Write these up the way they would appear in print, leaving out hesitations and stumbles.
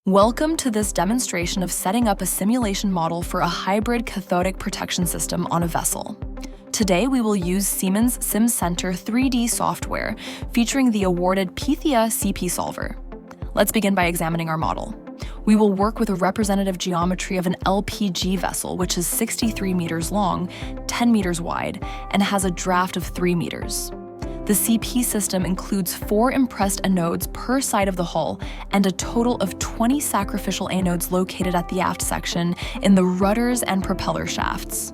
Welcome to this demonstration of setting up a simulation model for a hybrid cathodic protection system on a vessel. Today we will use Siemens Simcenter3D software featuring the awarded PITHIA-CP solver. Let's begin by examining our model. We will work with a representative geometry of an LPG vessel, which is 63 meters long, 10 meters wide, and has a draft of 3 meters. The CP system includes 4 impressed anodes per side of the hull and a total of 20 sacrificial anodes located at the aft section in the rudders and propeller shafts.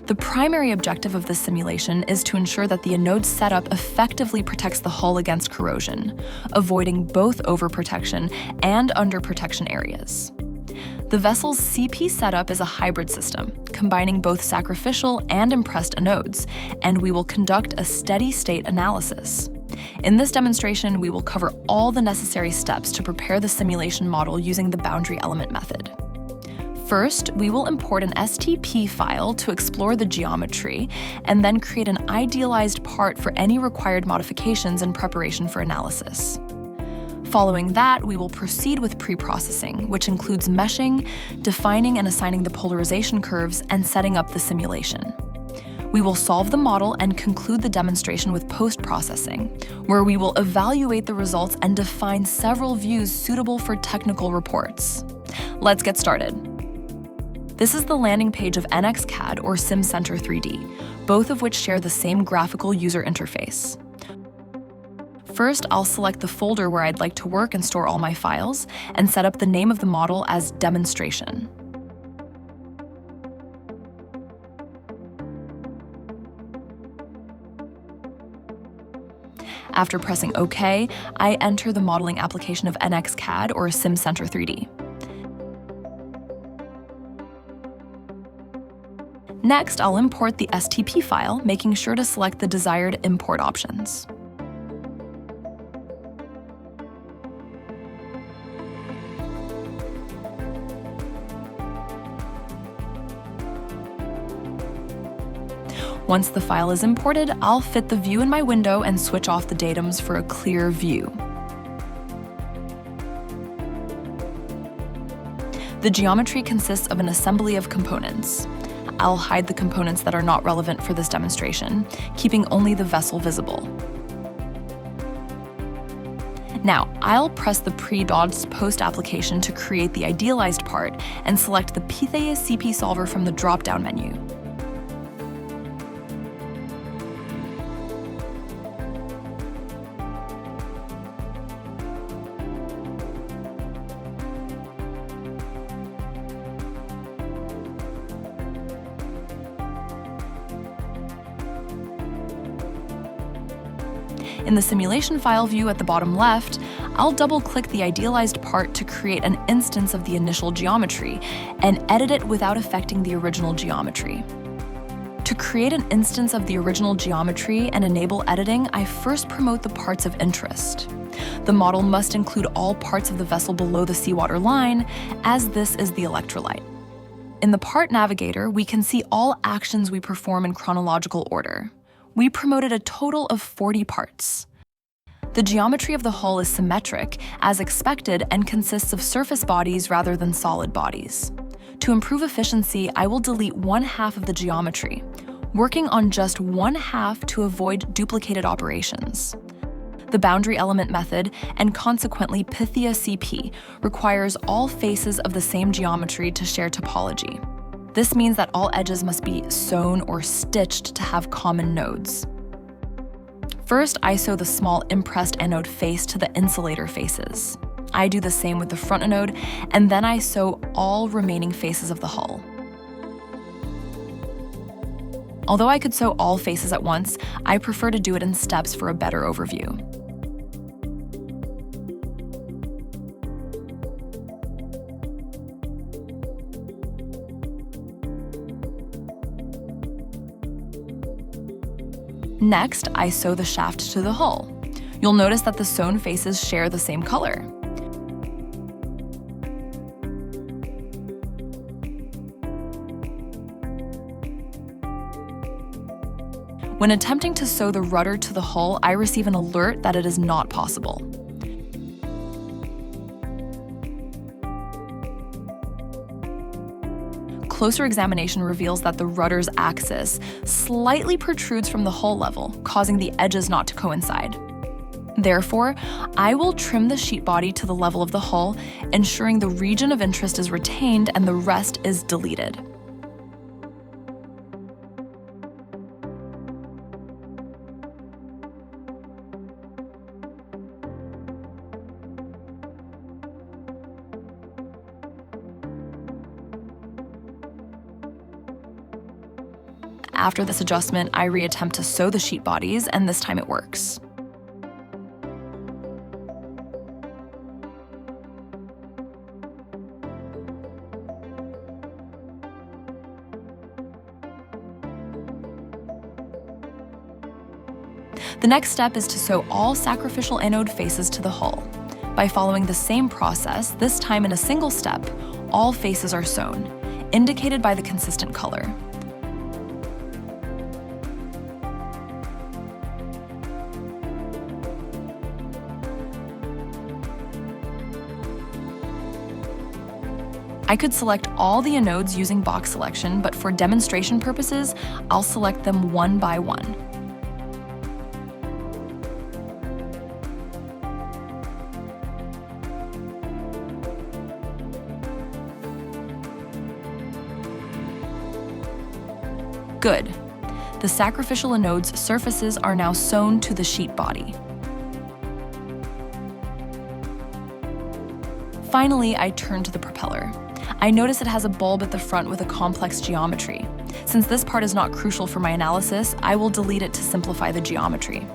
The primary objective of this simulation is to ensure that the anode setup effectively protects the hull against corrosion, avoiding both overprotection and underprotection areas. The vessel's CP setup is a hybrid system, combining both sacrificial and impressed anodes, and we will conduct a steady-state analysis. In this demonstration, we will cover all the necessary steps to prepare the simulation model using the boundary element method. First, we will import an STP file to explore the geometry, and then create an idealized part for any required modifications in preparation for analysis. Following that, we will proceed with pre-processing, which includes meshing, defining and assigning the polarization curves, and setting up the simulation. We will solve the model and conclude the demonstration with post-processing, where we will evaluate the results and define several views suitable for technical reports. Let's get started. This is the landing page of NXCAD or SIMCenter3D, both of which share the same graphical user interface. First, I'll select the folder where I'd like to work and store all my files, and set up the name of the model as Demonstration. After pressing OK, I enter the modeling application of NXCAD or SIMCenter3D. Next, I'll import the STP file, making sure to select the desired import options. Once the file is imported, I'll fit the view in my window and switch off the datums for a clear view. The geometry consists of an assembly of components. I'll hide the components that are not relevant for this demonstration, keeping only the vessel visible. Now, I'll press the pre-dodged post application to create the idealized part and select the PITHIA-CP solver from the drop-down menu. In the simulation file view at the bottom left, I'll double-click the idealized part to create an instance of the initial geometry and edit it without affecting the original geometry. To create an instance of the original geometry and enable editing, I first promote the parts of interest. The model must include all parts of the vessel below the seawater line, as this is the electrolyte. In the Part Navigator, we can see all actions we perform in chronological order. We promoted a total of 40 parts. The geometry of the hull is symmetric, as expected, and consists of surface bodies rather than solid bodies. To improve efficiency, I will delete 1/2 of the geometry, working on just 1/2 to avoid duplicated operations. The boundary element method, and consequently PITHIA-CP, requires all faces of the same geometry to share topology. This means that all edges must be sewn or stitched to have common nodes. First, I sew the small impressed anode face to the insulator faces. I do the same with the front anode, and then I sew all remaining faces of the hull. Although I could sew all faces at once, I prefer to do it in steps for a better overview. Next, I sew the shaft to the hull. You'll notice that the sewn faces share the same color. When attempting to sew the rudder to the hull, I receive an alert that it is not possible. Closer examination reveals that the rudder's axis slightly protrudes from the hull level, causing the edges not to coincide. Therefore, I will trim the sheet body to the level of the hull, ensuring the region of interest is retained and the rest is deleted. After this adjustment, I reattempt to sew the sheet bodies, and this time it works. The next step is to sew all sacrificial anode faces to the hull. By following the same process, this time in a single step, all faces are sewn, indicated by the consistent color. I could select all the anodes using box selection, but for demonstration purposes, I'll select them one by one. Good. The sacrificial anode's surfaces are now sewn to the sheet body. Finally, I turn to the propeller. I notice it has a bulb at the front with a complex geometry. Since this part is not crucial for my analysis, I will delete it to simplify the geometry.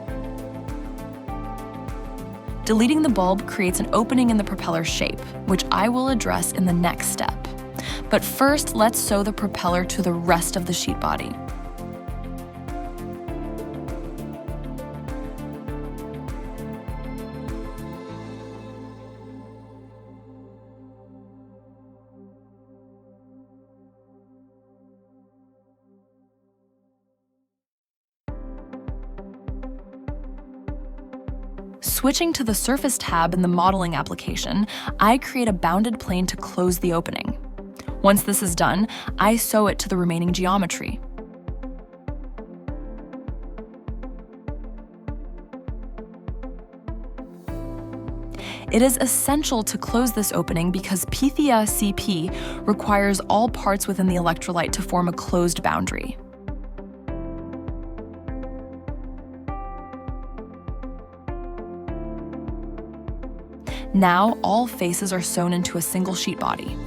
Deleting the bulb creates an opening in the propeller shape, which I will address in the next step. But first, let's sew the propeller to the rest of the sheet body. Switching to the Surface tab in the modeling application, I create a bounded plane to close the opening. Once this is done, I sew it to the remaining geometry. It is essential to close this opening because PITHIA-CP requires all parts within the electrolyte to form a closed boundary. Now, all faces are sewn into a single sheet body.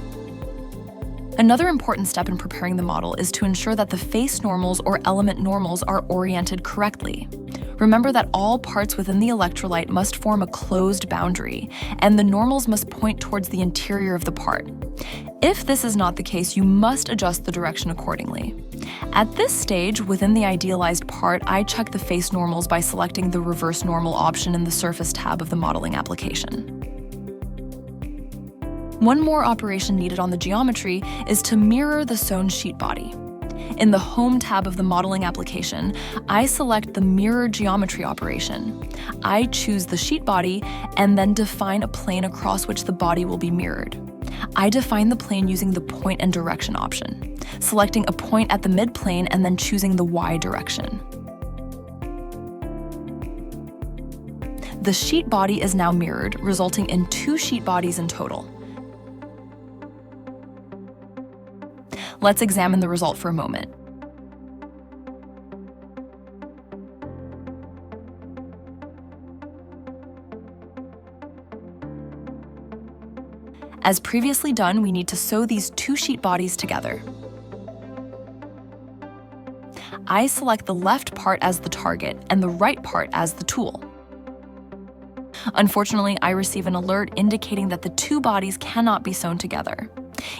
Another important step in preparing the model is to ensure that the face normals or element normals are oriented correctly. Remember that all parts within the electrolyte must form a closed boundary, and the normals must point towards the interior of the part. If this is not the case, you must adjust the direction accordingly. At this stage, within the idealized part, I check the face normals by selecting the reverse normal option in the Surface tab of the modeling application. One more operation needed on the geometry is to mirror the sewn sheet body. In the Home tab of the modeling application, I select the Mirror Geometry operation. I choose the sheet body and then define a plane across which the body will be mirrored. I define the plane using the Point and Direction option, selecting a point at the mid-plane and then choosing the Y direction. The sheet body is now mirrored, resulting in 2 sheet bodies in total. Let's examine the result for a moment. As previously done, we need to sew these 2 sheet bodies together. I select the left part as the target and the right part as the tool. Unfortunately, I receive an alert indicating that the 2 bodies cannot be sewn together.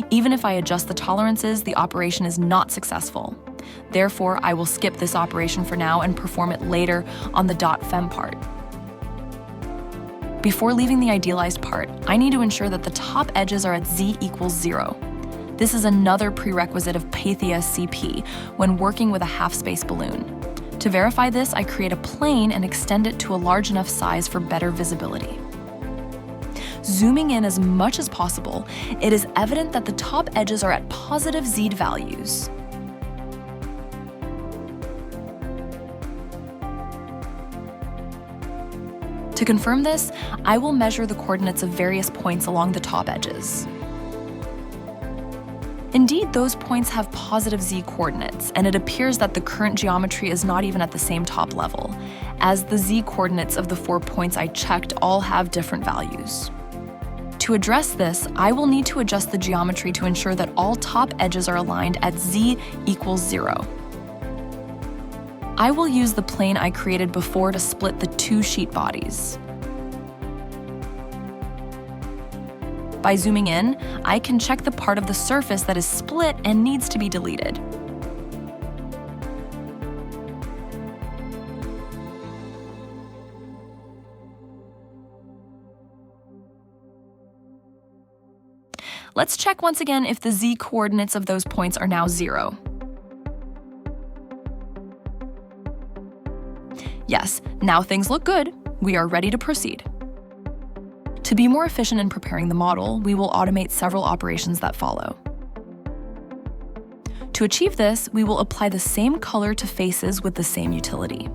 Even if I adjust the tolerances, the operation is not successful. Therefore, I will skip this operation for now and perform it later on the .fem part. Before leaving the idealized part, I need to ensure that the top edges are at z equals 0. This is another prerequisite of PITHIA-CP when working with a half-space balloon. To verify this, I create a plane and extend it to a large enough size for better visibility. Zooming in as much as possible, it is evident that the top edges are at positive Z values. To confirm this, I will measure the coordinates of various points along the top edges. Indeed, those points have positive Z coordinates, and it appears that the current geometry is not even at the same top level, as the Z coordinates of the 4 points I checked all have different values. To address this, I will need to adjust the geometry to ensure that all top edges are aligned at Z equals 0. I will use the plane I created before to split the 2 sheet bodies. By zooming in, I can check the part of the surface that is split and needs to be deleted. Let's check once again if the Z coordinates of those points are now 0. Yes, now things look good. We are ready to proceed. To be more efficient in preparing the model, we will automate several operations that follow. To achieve this, we will apply the same color to faces with the same utility.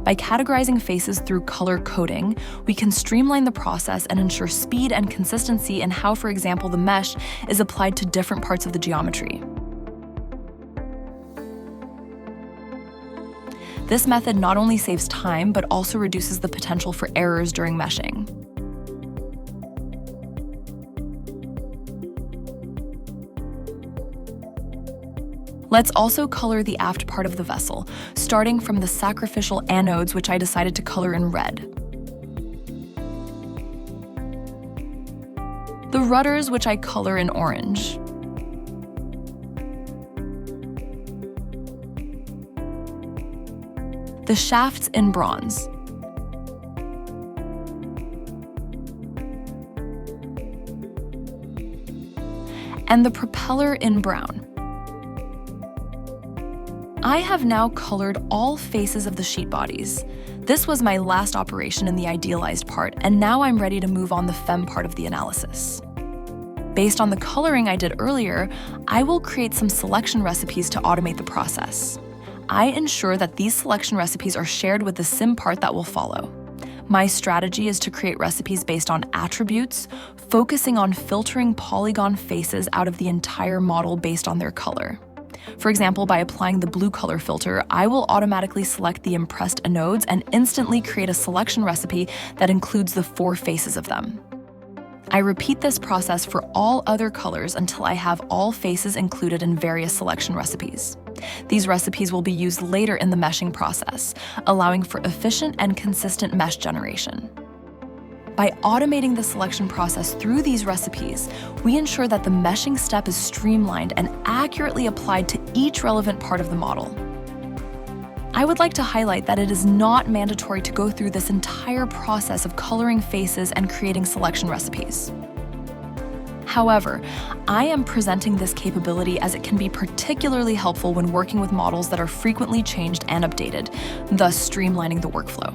By categorizing faces through color coding, we can streamline the process and ensure speed and consistency in how, for example, the mesh is applied to different parts of the geometry. This method not only saves time, but also reduces the potential for errors during meshing. Let's also color the aft part of the vessel, starting from the sacrificial anodes, which I decided to color in red. The rudders, which I color in orange. The shafts in bronze. And the propeller in brown. I have now colored all faces of the sheet bodies. This was my last operation in the idealized part, and now I'm ready to move on the FEM part of the analysis. Based on the coloring I did earlier, I will create some selection recipes to automate the process. I ensure that these selection recipes are shared with the sim part that will follow. My strategy is to create recipes based on attributes, focusing on filtering polygon faces out of the entire model based on their color. For example, by applying the blue color filter, I will automatically select the impressed anodes and instantly create a selection recipe that includes the 4 faces of them. I repeat this process for all other colors until I have all faces included in various selection recipes. These recipes will be used later in the meshing process, allowing for efficient and consistent mesh generation. By automating the selection process through these recipes, we ensure that the meshing step is streamlined and accurately applied to each relevant part of the model. I would like to highlight that it is not mandatory to go through this entire process of coloring faces and creating selection recipes. However, I am presenting this capability as it can be particularly helpful when working with models that are frequently changed and updated, thus streamlining the workflow.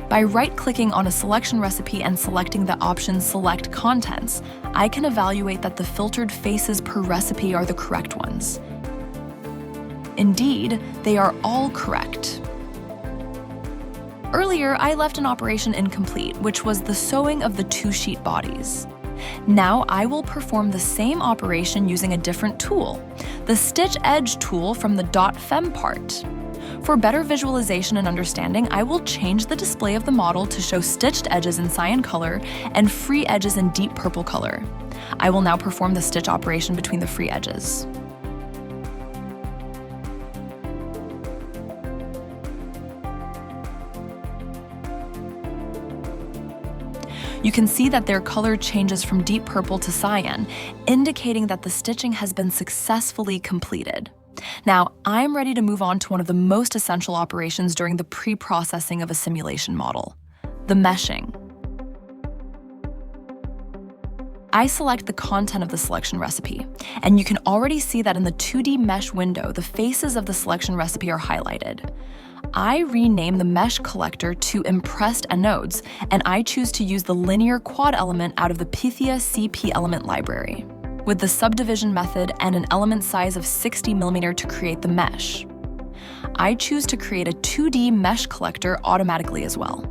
By right-clicking on a selection recipe and selecting the option Select Contents, I can evaluate that the filtered faces per recipe are the correct ones. Indeed, they are all correct. Earlier, I left an operation incomplete, which was the sewing of the 2 sheet bodies. Now I will perform the same operation using a different tool, the Stitch Edge tool from the .fem part. For better visualization and understanding, I will change the display of the model to show stitched edges in cyan color and free edges in deep purple color. I will now perform the stitch operation between the free edges. You can see that their color changes from deep purple to cyan, indicating that the stitching has been successfully completed. Now, I'm ready to move on to one of the most essential operations during the pre-processing of a simulation model, the meshing. I select the content of the selection recipe, and you can already see that in the 2D mesh window, the faces of the selection recipe are highlighted. I rename the mesh collector to impressed anodes, and I choose to use the linear quad element out of the PITHIA-CP element library, with the subdivision method and an element size of 60 mm to create the mesh. I choose to create a 2D mesh collector automatically as well.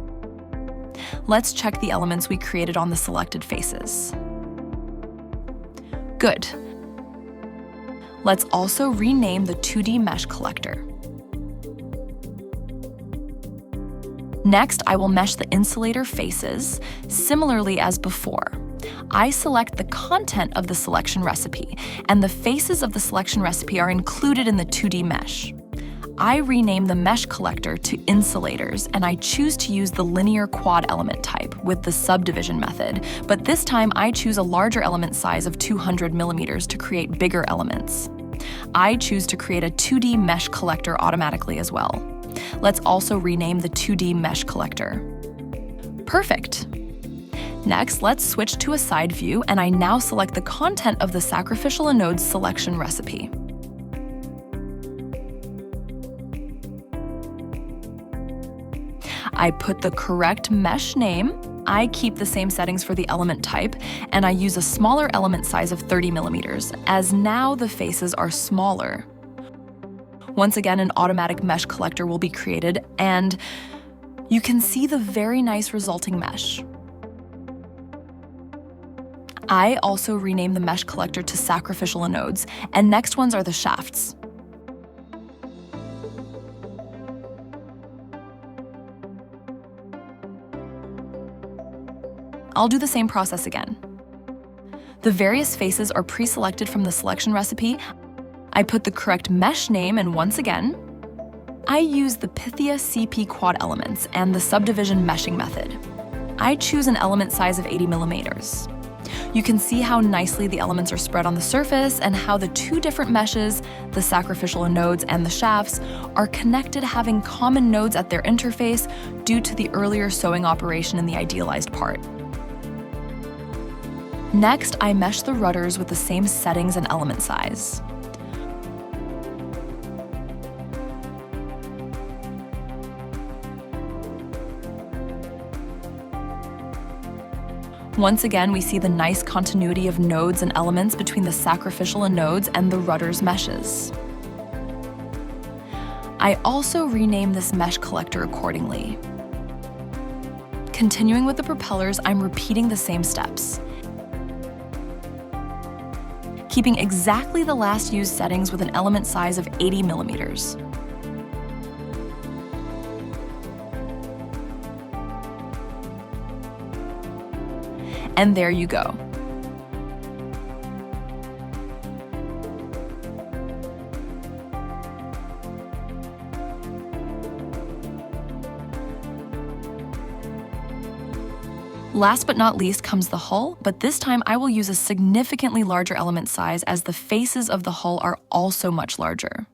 Let's check the elements we created on the selected faces. Good. Let's also rename the 2D mesh collector. Next, I will mesh the insulator faces, similarly as before. I select the content of the selection recipe, and the faces of the selection recipe are included in the 2D mesh. I rename the mesh collector to insulators, and I choose to use the linear quad element type with the subdivision method, but this time I choose a larger element size of 200 mm to create bigger elements. I choose to create a 2D mesh collector automatically as well. Let's also rename the 2D mesh collector. Perfect. Next, let's switch to a side view, and I now select the content of the sacrificial anodes selection recipe. I put the correct mesh name, I keep the same settings for the element type, and I use a smaller element size of 30 mm, as now the faces are smaller. Once again, an automatic mesh collector will be created, and you can see the very nice resulting mesh. I also rename the mesh collector to sacrificial anodes, and next ones are the shafts. I'll do the same process again. The various faces are pre-selected from the selection recipe. I put the correct mesh name, and once again, I use the PITHIA-CP quad elements and the subdivision meshing method. I choose an element size of 80 mm. You can see how nicely the elements are spread on the surface and how the two different meshes, the sacrificial anodes and the shafts, are connected having common nodes at their interface due to the earlier sewing operation in the idealized part. Next, I mesh the rudders with the same settings and element size. Once again, we see the nice continuity of nodes and elements between the sacrificial anodes and the rudders meshes. I also rename this mesh collector accordingly. Continuing with the propellers, I'm repeating the same steps, keeping exactly the last used settings with an element size of 80 mm. And there you go. Last but not least comes the hull, but this time I will use a significantly larger element size as the faces of the hull are also much larger.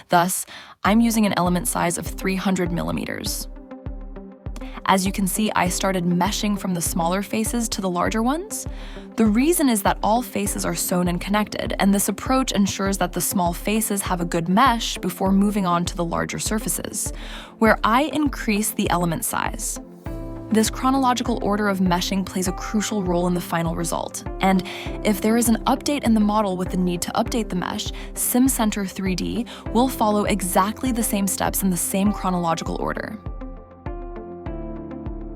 Thus, I'm using an element size of 300 mm. As you can see, I started meshing from the smaller faces to the larger ones. The reason is that all faces are sewn and connected, and this approach ensures that the small faces have a good mesh before moving on to the larger surfaces, where I increase the element size. This chronological order of meshing plays a crucial role in the final result, and if there is an update in the model with the need to update the mesh, SIMCenter3D will follow exactly the same steps in the same chronological order.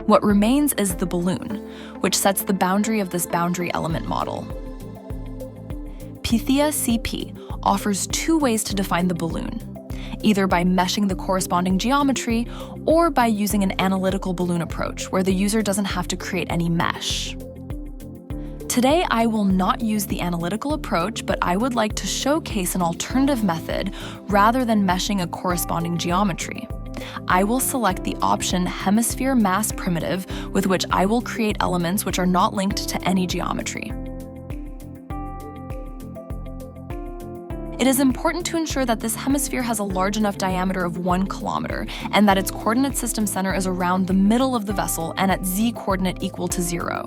What remains is the balloon, which sets the boundary of this boundary element model. PITHIA-CP offers two ways to define the balloon, either by meshing the corresponding geometry or by using an analytical balloon approach where the user doesn't have to create any mesh. Today, I will not use the analytical approach, but I would like to showcase an alternative method rather than meshing a corresponding geometry. I will select the option Hemisphere Mass Primitive, with which I will create elements which are not linked to any geometry. It is important to ensure that this hemisphere has a large enough diameter of 1 kilometer and that its coordinate system center is around the middle of the vessel and at z coordinate equal to 0.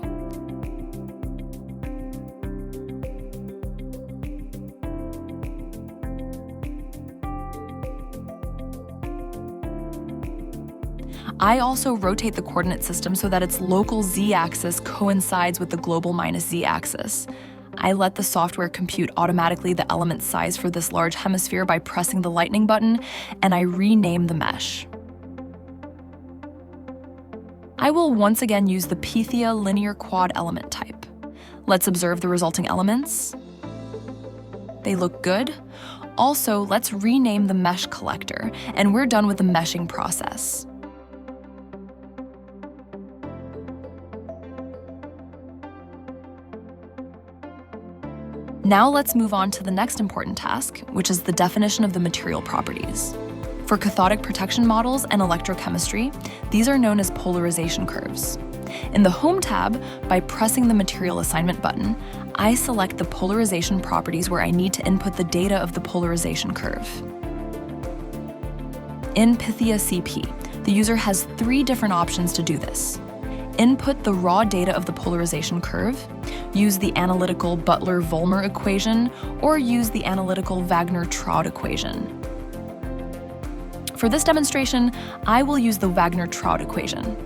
I also rotate the coordinate system so that its local z-axis coincides with the global -z-axis. I let the software compute automatically the element size for this large hemisphere by pressing the lightning button, and I rename the mesh. I will once again use the PITHIA linear quad element type. Let's observe the resulting elements. They look good. Also, let's rename the mesh collector, and we're done with the meshing process. Now let's move on to the next important task, which is the definition of the material properties. For cathodic protection models and electrochemistry, these are known as polarization curves. In the Home tab, by pressing the Material Assignment button, I select the polarization properties where I need to input the data of the polarization curve. In PITHIA-CP, the user has 3 different options to do this. Input the raw data of the polarization curve, use the analytical Butler-Volmer equation, or use the analytical Wagner-Traut equation. For this demonstration, I will use the Wagner-Traut equation.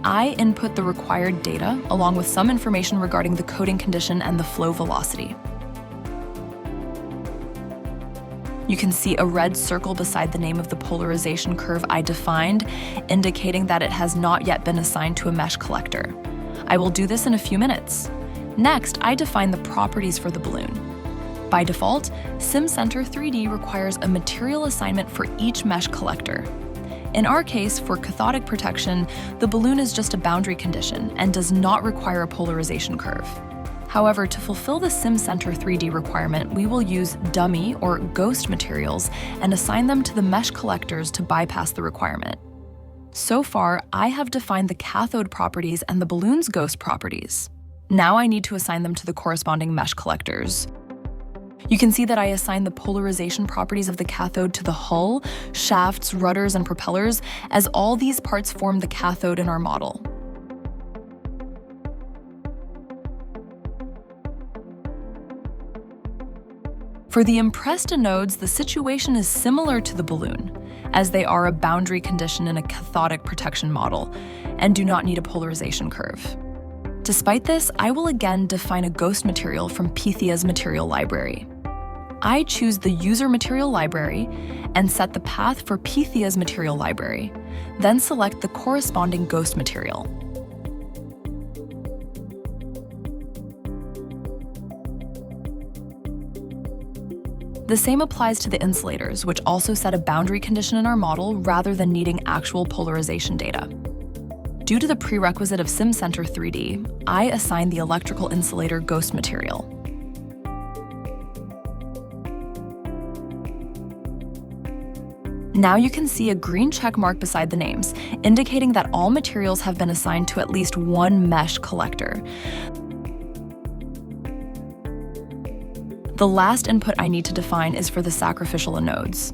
I input the required data along with some information regarding the coating condition and the flow velocity. You can see a red circle beside the name of the polarization curve I defined, indicating that it has not yet been assigned to a mesh collector. I will do this in a few minutes. Next, I define the properties for the balloon. By default, SIMCenter3D requires a material assignment for each mesh collector. In our case, for cathodic protection, the balloon is just a boundary condition and does not require a polarization curve. However, to fulfill the SIMCenter3D requirement, we will use dummy or ghost materials and assign them to the mesh collectors to bypass the requirement. So far, I have defined the cathode properties and the balloon's ghost properties. Now I need to assign them to the corresponding mesh collectors. You can see that I assign the polarization properties of the cathode to the hull, shafts, rudders, and propellers, as all these parts form the cathode in our model. For the impressed anodes, the situation is similar to the balloon, as they are a boundary condition in a cathodic protection model and do not need a polarization curve. Despite this, I will again define a ghost material from PITHIA's material library. I choose the user material library and set the path for PITHIA's material library, then select the corresponding ghost material. The same applies to the insulators, which also set a boundary condition in our model rather than needing actual polarization data. Due to the prerequisite of SIMCenter3D, I assign the electrical insulator ghost material. Now you can see a green check mark beside the names, indicating that all materials have been assigned to at least one mesh collector. The last input I need to define is for the sacrificial anodes.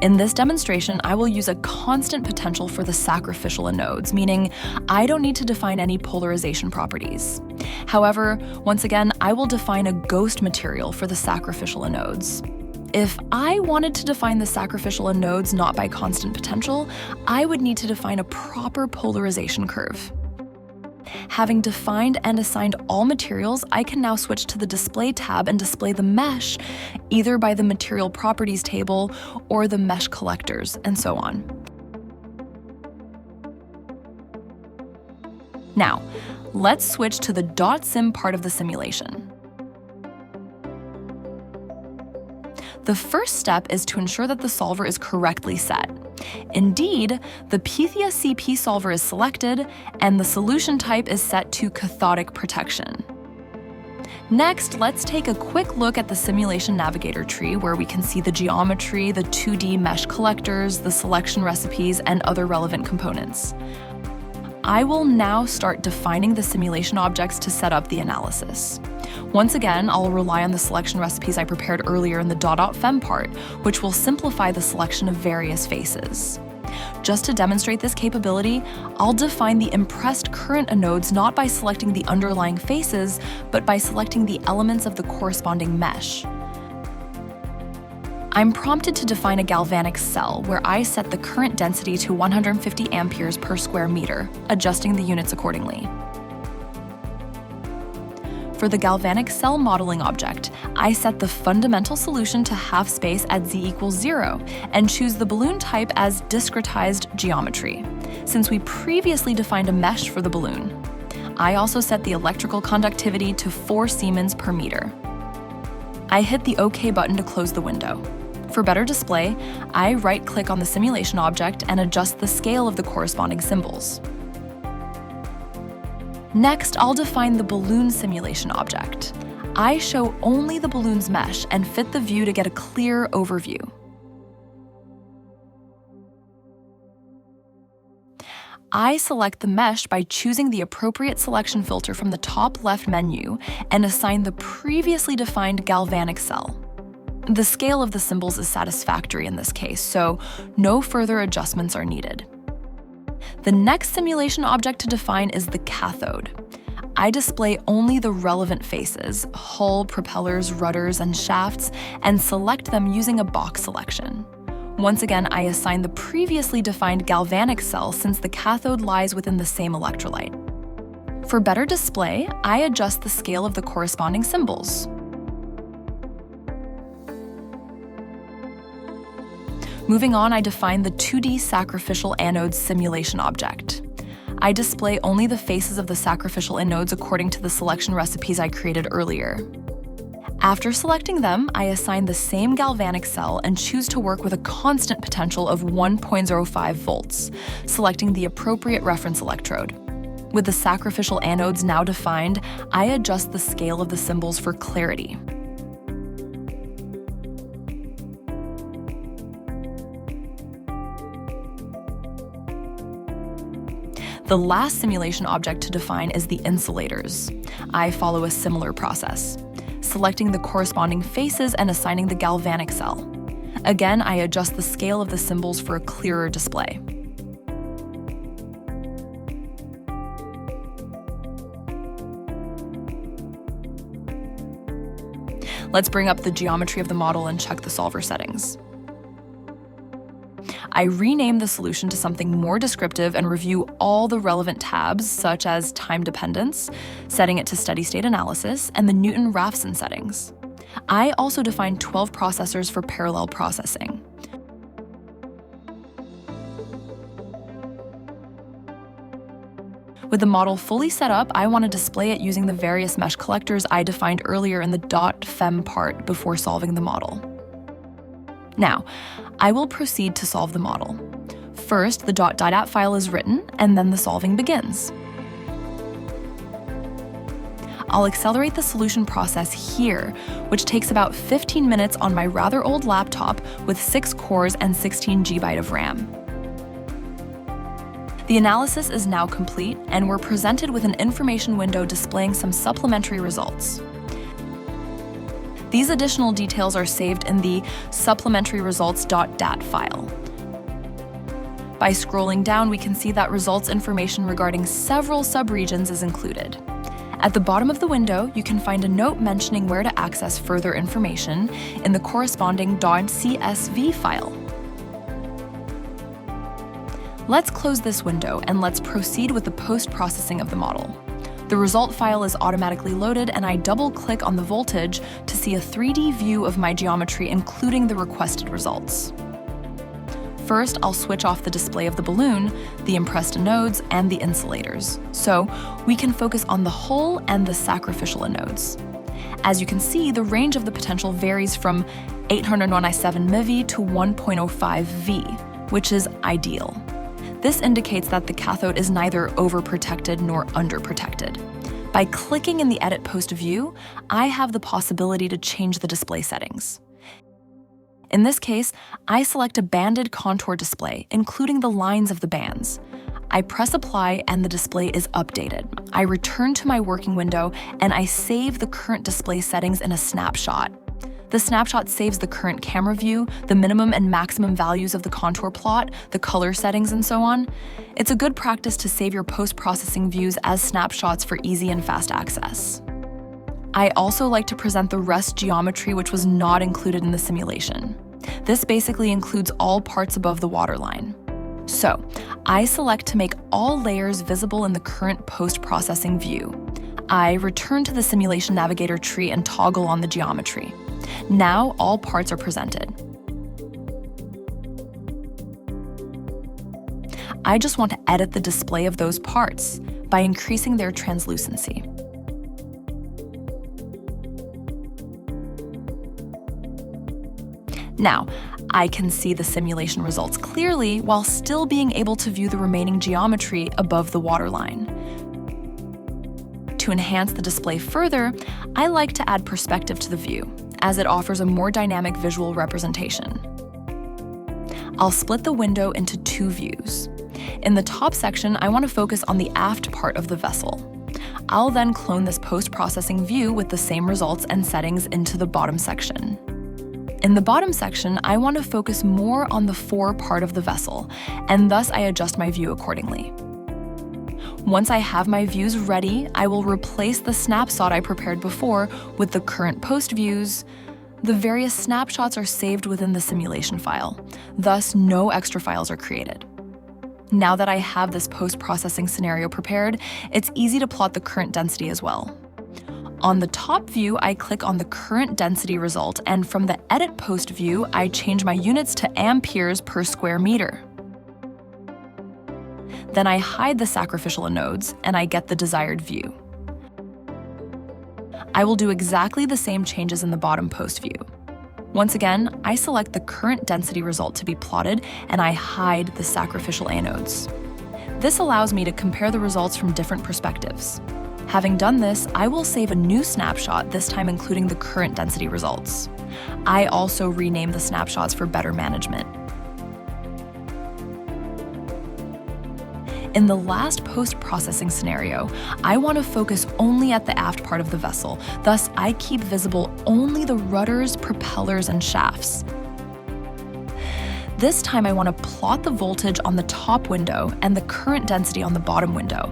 In this demonstration, I will use a constant potential for the sacrificial anodes, meaning I don't need to define any polarization properties. However, once again, I will define a ghost material for the sacrificial anodes. If I wanted to define the sacrificial anodes not by constant potential, I would need to define a proper polarization curve. Having defined and assigned all materials, I can now switch to the Display tab and display the mesh, either by the Material Properties table or the mesh collectors, and so on. Now, let's switch to the .sim part of the simulation. The first step is to ensure that the solver is correctly set. Indeed, the PITHIA-CP solver is selected, and the solution type is set to cathodic protection. Next, let's take a quick look at the simulation navigator tree where we can see the geometry, the 2D mesh collectors, the selection recipes, and other relevant components. I will now start defining the simulation objects to set up the analysis. Once again, I'll rely on the selection recipes I prepared earlier in the .fem part, which will simplify the selection of various faces. Just to demonstrate this capability, I'll define the impressed current anodes not by selecting the underlying faces, but by selecting the elements of the corresponding mesh. I'm prompted to define a galvanic cell where I set the current density to 150 amperes per square meter, adjusting the units accordingly. For the galvanic cell modeling object, I set the fundamental solution to half space at z = 0 and choose the balloon type as discretized geometry, since we previously defined a mesh for the balloon. I also set the electrical conductivity to 4 Siemens per meter. I hit the OK button to close the window. For better display, I right-click on the simulation object and adjust the scale of the corresponding symbols. Next, I'll define the balloon simulation object. I show only the balloon's mesh and fit the view to get a clear overview. I select the mesh by choosing the appropriate selection filter from the top left menu and assign the previously defined galvanic cell. The scale of the symbols is satisfactory in this case, so no further adjustments are needed. The next simulation object to define is the cathode. I display only the relevant faces, hull, propellers, rudders, and shafts, and select them using a box selection. Once again, I assign the previously defined galvanic cell since the cathode lies within the same electrolyte. For better display, I adjust the scale of the corresponding symbols. Moving on, I define the 2D sacrificial anode simulation object. I display only the faces of the sacrificial anodes according to the selection recipes I created earlier. After selecting them, I assign the same galvanic cell and choose to work with a constant potential of 1.05 volts, selecting the appropriate reference electrode. With the sacrificial anodes now defined, I adjust the scale of the symbols for clarity. The last simulation object to define is the insulators. I follow a similar process, selecting the corresponding faces and assigning the galvanic cell. Again, I adjust the scale of the symbols for a clearer display. Let's bring up the geometry of the model and check the solver settings. I rename the solution to something more descriptive and review all the relevant tabs, such as time dependence, setting it to steady-state analysis, and the Newton-Raphson settings. I also define 12 processors for parallel processing. With the model fully set up, I want to display it using the various mesh collectors I defined earlier in the .fem part before solving the model. Now, I will proceed to solve the model. First, the .dat file is written, and then the solving begins. I'll accelerate the solution process here, which takes about 15 minutes on my rather old laptop with 6 cores and 16 GB of RAM. The analysis is now complete, and we're presented with an information window displaying some supplementary results. These additional details are saved in the supplementary results.dat file. By scrolling down, we can see that results information regarding several subregions is included. At the bottom of the window, you can find a note mentioning where to access further information in the corresponding .csv file. Let's close this window and let's proceed with the post-processing of the model. The result file is automatically loaded, and I double-click on the voltage to see a 3D view of my geometry, including the requested results. First, I'll switch off the display of the balloon, the impressed anodes, and the insulators, so we can focus on the hull and the sacrificial anodes. As you can see, the range of the potential varies from 801i7 MeV to 1.05 V, which is ideal. This indicates that the cathode is neither overprotected nor underprotected. By clicking in the Edit Post view, I have the possibility to change the display settings. In this case, I select a banded contour display, including the lines of the bands. I press Apply and the display is updated. I return to my working window and I save the current display settings in a snapshot. The snapshot saves the current camera view, the minimum and maximum values of the contour plot, the color settings, and so on. It's a good practice to save your post-processing views as snapshots for easy and fast access. I also like to present the rest geometry which was not included in the simulation. This basically includes all parts above the waterline. So, I select to make all layers visible in the current post-processing view. I return to the Simulation Navigator tree and toggle on the geometry. Now, all parts are presented. I just want to edit the display of those parts by increasing their translucency. Now, I can see the simulation results clearly while still being able to view the remaining geometry above the waterline. To enhance the display further, I like to add perspective to the view, as it offers a more dynamic visual representation. I'll split the window into two views. In the top section, I want to focus on the aft part of the vessel. I'll then clone this post-processing view with the same results and settings into the bottom section. In the bottom section, I want to focus more on the fore part of the vessel, and thus I adjust my view accordingly. Once I have my views ready, I will replace the snapshot I prepared before with the current post views. The various snapshots are saved within the simulation file, thus no extra files are created. Now that I have this post-processing scenario prepared, it's easy to plot the current density as well. On the top view, I click on the current density result, and from the Edit Post view, I change my units to amperes per square meter. Then I hide the sacrificial anodes, and I get the desired view. I will do exactly the same changes in the bottom post view. Once again, I select the current density result to be plotted, and I hide the sacrificial anodes. This allows me to compare the results from different perspectives. Having done this, I will save a new snapshot, this time including the current density results. I also rename the snapshots for better management. In the last post-processing scenario, I want to focus only at the aft part of the vessel, thus I keep visible only the rudders, propellers, and shafts. This time I want to plot the voltage on the top window and the current density on the bottom window.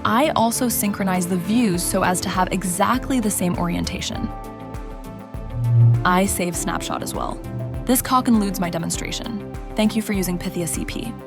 I also synchronize the views so as to have exactly the same orientation. I save snapshot as well. This concludes my demonstration. Thank you for using PITHIA-CP.